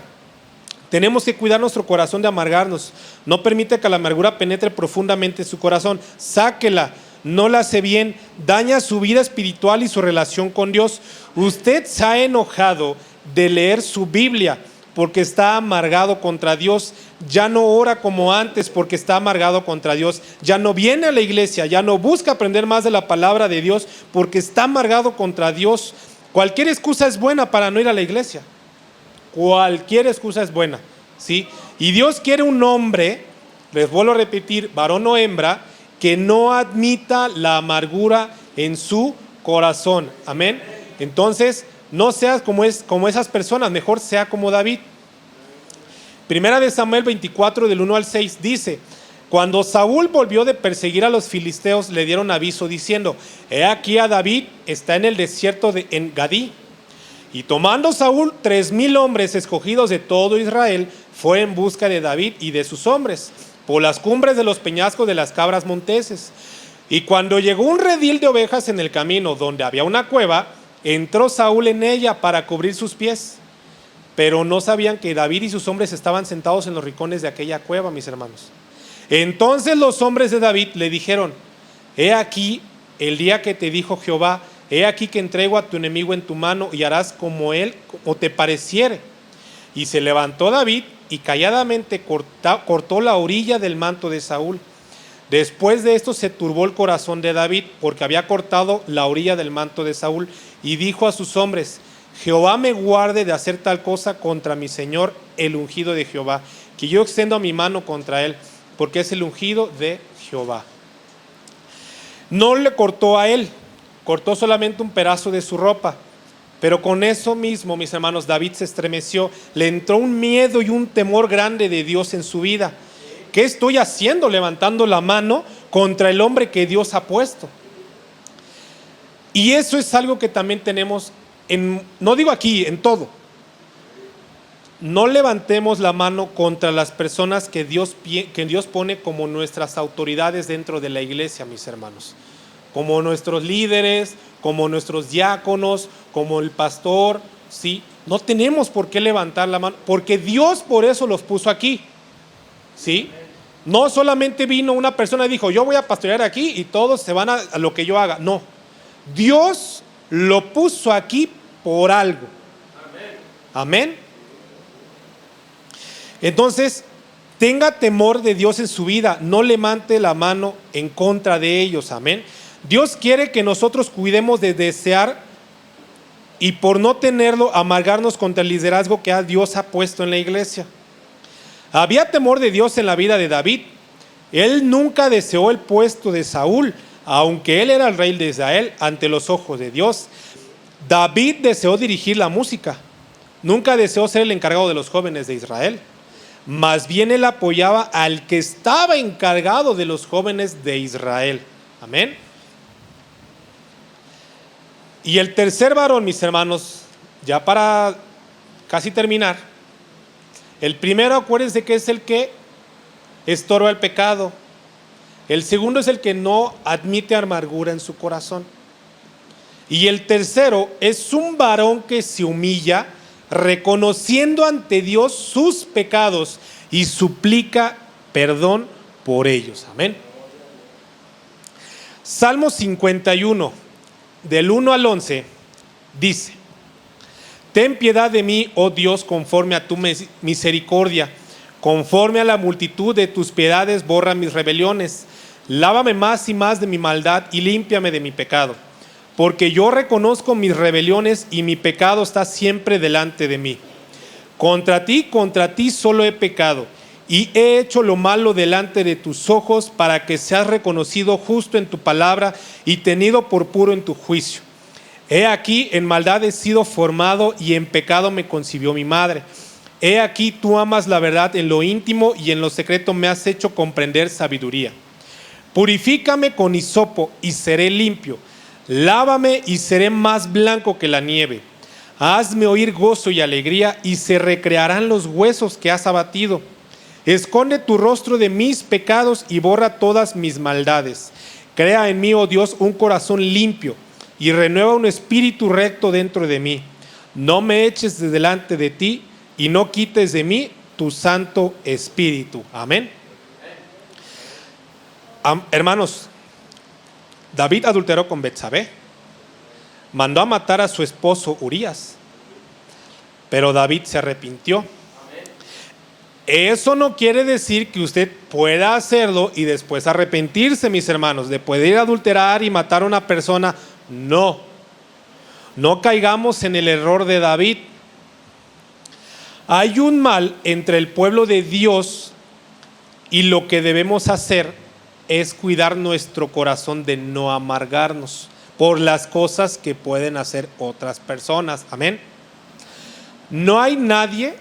Tenemos que cuidar nuestro corazón de amargarnos. No permite que la amargura penetre profundamente en su corazón. Sáquela, no la hace bien, daña su vida espiritual y su relación con Dios. Usted se ha enojado de leer su Biblia porque está amargado contra Dios. Ya no ora como antes porque está amargado contra Dios. Ya no viene a la iglesia, ya no busca aprender más de la palabra de Dios porque está amargado contra Dios. Cualquier excusa es buena para no ir a la iglesia. Cualquier excusa es buena, ¿sí? Y Dios quiere un hombre, les vuelvo a repetir, varón o hembra, que no admita la amargura en su corazón. Amén. Entonces, no seas como esas personas, mejor sea como David. Primera de Samuel 24, del 1 al 6, dice: cuando Saúl volvió de perseguir a los filisteos, le dieron aviso diciendo: he aquí a David está en el desierto de En-Gadí. Y tomando Saúl 3,000 hombres escogidos de todo Israel, fue en busca de David y de sus hombres, por las cumbres de los peñascos de las cabras monteses. Y cuando llegó un redil de ovejas en el camino, donde había una cueva, entró Saúl en ella para cubrir sus pies. Pero no sabían que David y sus hombres estaban sentados en los rincones de aquella cueva, mis hermanos. Entonces los hombres de David le dijeron: he aquí el día que te dijo Jehová: he aquí que entrego a tu enemigo en tu mano y harás como él o te pareciere. Y se levantó David y calladamente cortó la orilla del manto de Saúl. Después de esto se turbó el corazón de David porque había cortado la orilla del manto de Saúl, y dijo a sus hombres: Jehová me guarde de hacer tal cosa contra mi señor el ungido de Jehová, que yo extiendo mi mano contra él, porque es el ungido de Jehová. No le cortó a él, cortó solamente un pedazo de su ropa. Pero con eso mismo, mis hermanos, David se estremeció, le entró un miedo y un temor grande de Dios en su vida. ¿Qué estoy haciendo levantando la mano contra el hombre que Dios ha puesto? Y eso es algo que también tenemos, no digo aquí, en todo. No levantemos la mano contra las personas que Dios pone como nuestras autoridades dentro de la iglesia, mis hermanos. Como nuestros líderes, como nuestros diáconos, como el pastor, ¿sí? No tenemos por qué levantar la mano, porque Dios por eso los puso aquí, ¿sí? No solamente vino una persona y dijo: yo voy a pastorear aquí y todos se van a lo que yo haga. No, Dios lo puso aquí por algo. Amén. Entonces, tenga temor de Dios en su vida, no levante la mano en contra de ellos. Amén. Dios quiere que nosotros cuidemos de desear y, por no tenerlo, amargarnos contra el liderazgo que Dios ha puesto en la iglesia. Había temor de Dios en la vida de David. Él nunca deseó el puesto de Saúl, aunque él era el rey de Israel ante los ojos de Dios. David deseó dirigir la música, nunca deseó ser el encargado de los jóvenes de Israel. Más bien él apoyaba al que estaba encargado de los jóvenes de Israel. Amén. Y el tercer varón, mis hermanos, ya para casi terminar, el primero, acuérdense que es el que estorba el pecado. El segundo es el que no admite amargura en su corazón. Y el tercero es un varón que se humilla, reconociendo ante Dios sus pecados y suplica perdón por ellos. Amén. Salmo 51, del 1 al 11, dice: Ten piedad de mí, oh Dios, conforme a tu misericordia. Conforme a la multitud de tus piedades, borra mis rebeliones. Lávame más y más de mi maldad y límpiame de mi pecado. Porque yo reconozco mis rebeliones y mi pecado está siempre delante de mí. Contra ti solo he pecado y he hecho lo malo delante de tus ojos, para que seas reconocido justo en tu palabra y tenido por puro en tu juicio. He aquí, en maldad he sido formado y en pecado me concibió mi madre. He aquí, tú amas la verdad en lo íntimo y en lo secreto me has hecho comprender sabiduría. Purifícame con hisopo y seré limpio. Lávame y seré más blanco que la nieve. Hazme oír gozo y alegría, y se recrearán los huesos que has abatido. Esconde tu rostro de mis pecados y borra todas mis maldades. Crea en mí, oh Dios, un corazón limpio y renueva un espíritu recto dentro de mí. No me eches de delante de ti y no quites de mí tu Santo Espíritu. Amén. Hermanos, David adulteró con Betsabé, mandó a matar a su esposo Urías, pero David se arrepintió. Eso no quiere decir que usted pueda hacerlo y después arrepentirse, mis hermanos, de poder adulterar y matar a una persona. No caigamos en el error de David. Hay un mal entre el pueblo de Dios y lo que debemos hacer es cuidar nuestro corazón de no amargarnos por las cosas que pueden hacer otras personas. Amén. No hay nadie,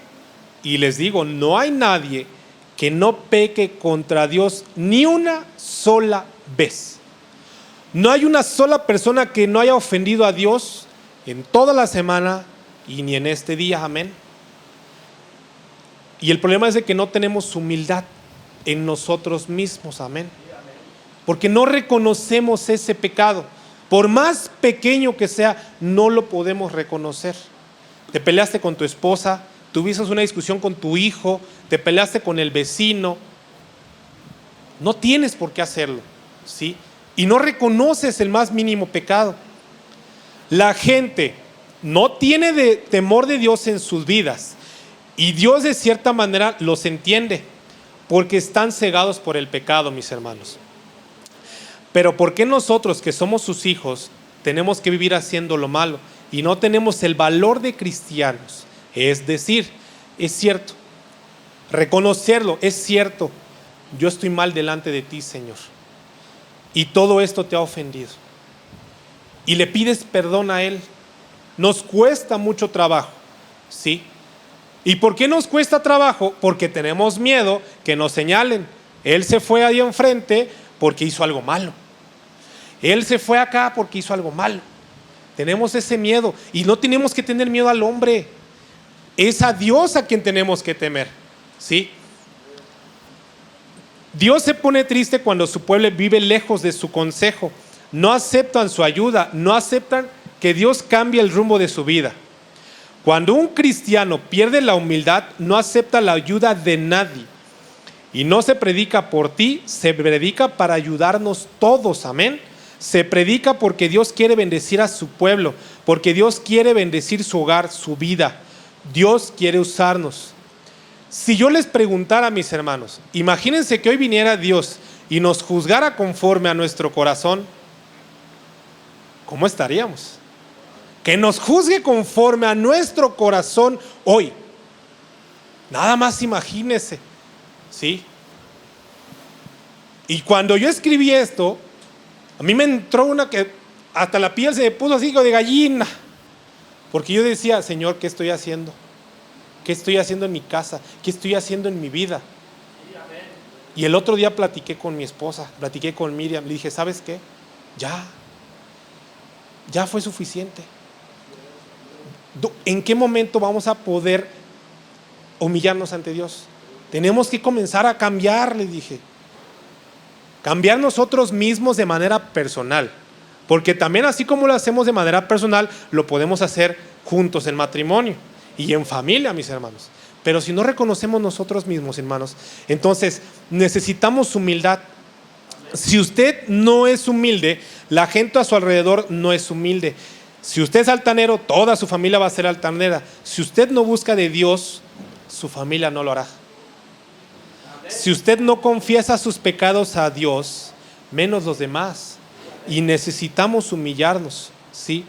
y les digo, no hay nadie que no peque contra Dios ni una sola vez. No hay una sola persona que no haya ofendido a Dios en toda la semana y ni en este día. Amén. Y el problema es de que no tenemos humildad en nosotros mismos. Amén. Porque no reconocemos ese pecado. Por más pequeño que sea, no lo podemos reconocer. Te peleaste con tu esposa, tuviste una discusión con tu hijo, te peleaste con el vecino. No tienes por qué hacerlo, ¿sí? Y no reconoces el más mínimo pecado. La gente no tiene temor de Dios en sus vidas, y Dios de cierta manera los entiende, porque están cegados por el pecado, mis hermanos. Pero ¿por qué nosotros, que somos sus hijos, tenemos que vivir haciendo lo malo y no tenemos el valor de cristianos? Es decir, es cierto, reconocerlo, es cierto, yo estoy mal delante de ti, Señor, y todo esto te ha ofendido, y le pides perdón a Él. Nos cuesta mucho trabajo, ¿sí? ¿Y por qué nos cuesta trabajo? Porque tenemos miedo que nos señalen. Él se fue ahí enfrente porque hizo algo malo. Él se fue acá porque hizo algo malo. Tenemos ese miedo, y no tenemos que tener miedo al hombre. Es a Dios a quien tenemos que temer, ¿sí? Dios se pone triste cuando su pueblo vive lejos de su consejo. No aceptan su ayuda, no aceptan que Dios cambie el rumbo de su vida. Cuando un cristiano pierde la humildad, no acepta la ayuda de nadie. Y no se predica por ti, se predica para ayudarnos todos. Amén. Se predica porque Dios quiere bendecir a su pueblo, porque Dios quiere bendecir su hogar, su vida. Dios quiere usarnos. Si yo les preguntara a mis hermanos, imagínense que hoy viniera Dios y nos juzgara conforme a nuestro corazón, ¿cómo estaríamos? Que nos juzgue conforme a nuestro corazón hoy. Nada más imagínense, ¿sí? Y cuando yo escribí esto, a mí me entró una que hasta la piel se me puso así de gallina. Porque yo decía, Señor, ¿qué estoy haciendo? ¿Qué estoy haciendo en mi casa? ¿Qué estoy haciendo en mi vida? Y el otro día platiqué con mi esposa, platiqué con Miriam, le dije, ¿sabes qué? Ya fue suficiente. ¿En qué momento vamos a poder humillarnos ante Dios? Tenemos que comenzar a cambiar, le dije. Cambiar nosotros mismos de manera personal. Porque también, así como lo hacemos de manera personal, lo podemos hacer juntos en matrimonio y en familia, mis hermanos. Pero si no reconocemos nosotros mismos, hermanos, entonces necesitamos humildad. Si usted no es humilde, la gente a su alrededor no es humilde. Si usted es altanero, toda su familia va a ser altanera. Si usted no busca de Dios, su familia no lo hará. Si usted no confiesa sus pecados a Dios, menos los demás. Y necesitamos humillarnos, ¿sí?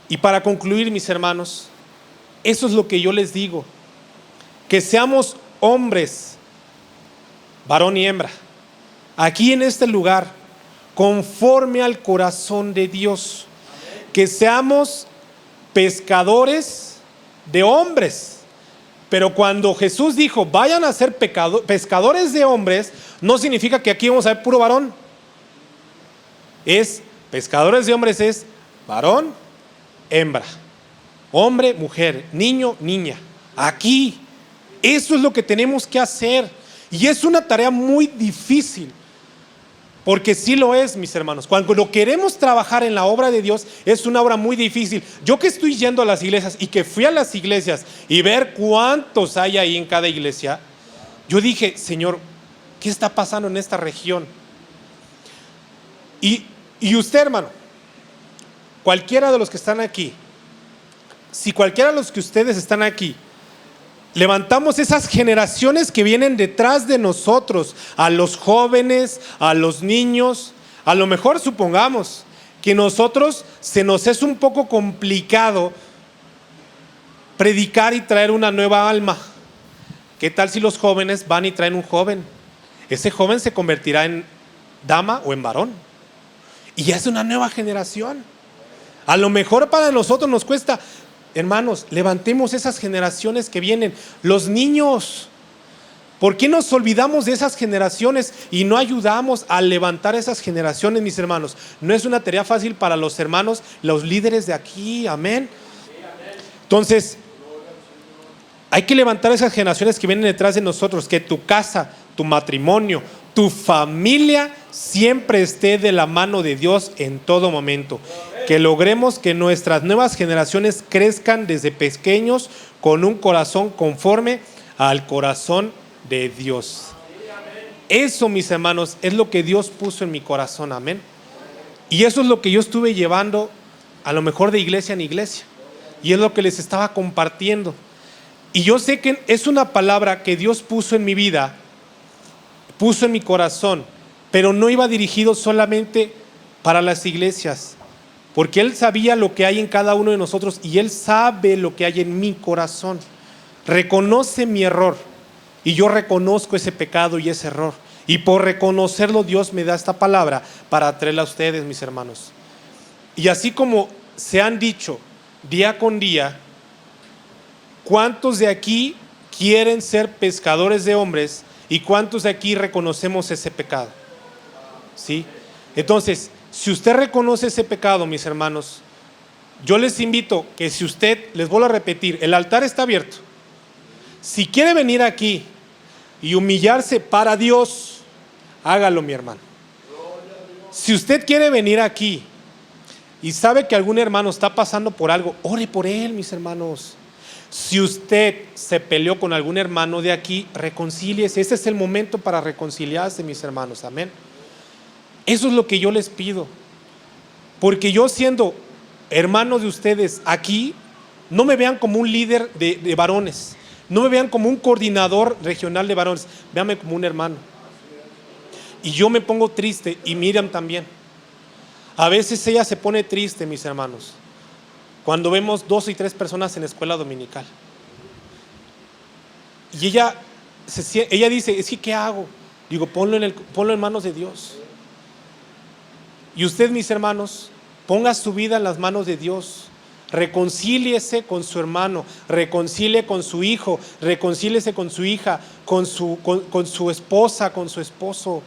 Y para concluir, mis hermanos, eso es lo que yo les digo. Que seamos hombres, varón y hembra, aquí en este lugar, conforme al corazón de Dios. Que seamos pescadores de hombres. Pero cuando Jesús dijo, vayan a ser pescadores de hombres, no significa que aquí vamos a ver puro varón. Pescadores de hombres es varón, hembra, hombre, mujer, niño, niña. Aquí, eso es lo que tenemos que hacer. Y es una tarea muy difícil. Porque sí lo es, mis hermanos. Cuando lo queremos trabajar en la obra de Dios, es una obra muy difícil. Yo que estoy yendo a las iglesias y que fui a las iglesias y ver cuántos hay ahí en cada iglesia, yo dije, Señor, ¿qué está pasando en esta región? Y usted, hermano, cualquiera de los que están aquí, si cualquiera de los que ustedes están aquí, levantamos esas generaciones que vienen detrás de nosotros, a los jóvenes, a los niños. A lo mejor supongamos que nosotros se nos es un poco complicado predicar y traer una nueva alma. ¿Qué tal si los jóvenes van y traen un joven? Ese joven se convertirá en dama o en varón. Y ya es una nueva generación. A lo mejor para nosotros nos cuesta. Hermanos, levantemos esas generaciones que vienen. Los niños, ¿por qué nos olvidamos de esas generaciones y no ayudamos a levantar esas generaciones, mis hermanos? No es una tarea fácil para los hermanos, los líderes de aquí, amén. Entonces, hay que levantar esas generaciones que vienen detrás de nosotros, que tu casa, tu matrimonio, tu familia siempre esté de la mano de Dios en todo momento. Que logremos que nuestras nuevas generaciones crezcan desde pequeños con un corazón conforme al corazón de Dios. Eso, mis hermanos, es lo que Dios puso en mi corazón, amén. Y eso es lo que yo estuve llevando a lo mejor de iglesia en iglesia. Y es lo que les estaba compartiendo. Y yo sé que es una palabra que Dios puso en mi vida, puso en mi corazón, pero no iba dirigido solamente para las iglesias. Porque Él sabía lo que hay en cada uno de nosotros y Él sabe lo que hay en mi corazón. Reconoce mi error y yo reconozco ese pecado y ese error. Y por reconocerlo Dios me da esta palabra para traerla a ustedes, mis hermanos. Y así como se han dicho día con día, ¿cuántos de aquí quieren ser pescadores de hombres y cuántos de aquí reconocemos ese pecado? ¿Sí? Entonces, si usted reconoce ese pecado, mis hermanos, yo les invito que si usted, les vuelvo a repetir, el altar está abierto. Si quiere venir aquí y humillarse para Dios, hágalo, mi hermano. Si usted quiere venir aquí y sabe que algún hermano está pasando por algo, ore por él, mis hermanos. Si usted se peleó con algún hermano de aquí, reconcíliese. Ese es el momento para reconciliarse, mis hermanos, amén. Eso es lo que yo les pido, porque yo siendo hermano de ustedes aquí, no me vean como un líder de varones, no me vean como un coordinador regional de varones, véanme como un hermano. Y yo me pongo triste, y Miriam también. A veces ella se pone triste, mis hermanos, cuando vemos 2 y 3 personas en la escuela dominical. Y ella dice, es que ¿qué hago? Digo, ponlo en manos de Dios. Y usted, mis hermanos, ponga su vida en las manos de Dios. Reconcíliese con su hermano, reconcilie con su hijo, reconcíliese con su hija, con su esposa, con su esposo.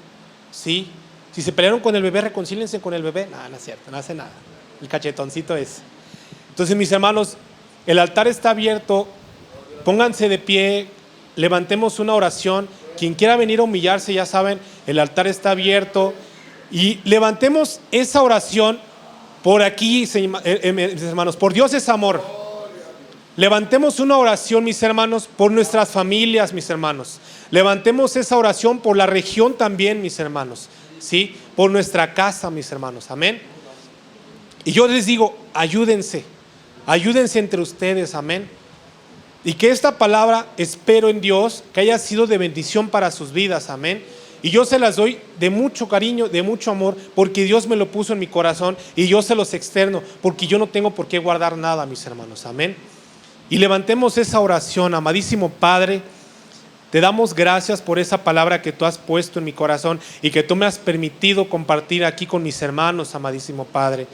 ¿Sí? Si se pelearon con el bebé, reconcíliense con el bebé. No es cierto, no hace nada. El cachetoncito es. Entonces, mis hermanos, el altar está abierto. Pónganse de pie, levantemos una oración. Quien quiera venir a humillarse, ya saben, el altar está abierto. Y levantemos esa oración por aquí, mis hermanos. Por Dios es amor. Levantemos una oración, mis hermanos, por nuestras familias, mis hermanos. Levantemos esa oración por la región también, mis hermanos. ¿Sí? Por nuestra casa, mis hermanos. Amén. Y yo les digo, ayúdense entre ustedes, amén. Y que esta palabra, espero en Dios, que haya sido de bendición para sus vidas, amén. Y yo se las doy de mucho cariño, de mucho amor, porque Dios me lo puso en mi corazón y yo se los externo, porque yo no tengo por qué guardar nada, mis hermanos, amén. Y levantemos esa oración, amadísimo Padre. Te damos gracias por esa palabra que tú has puesto en mi corazón y que tú me has permitido compartir aquí con mis hermanos, amadísimo Padre.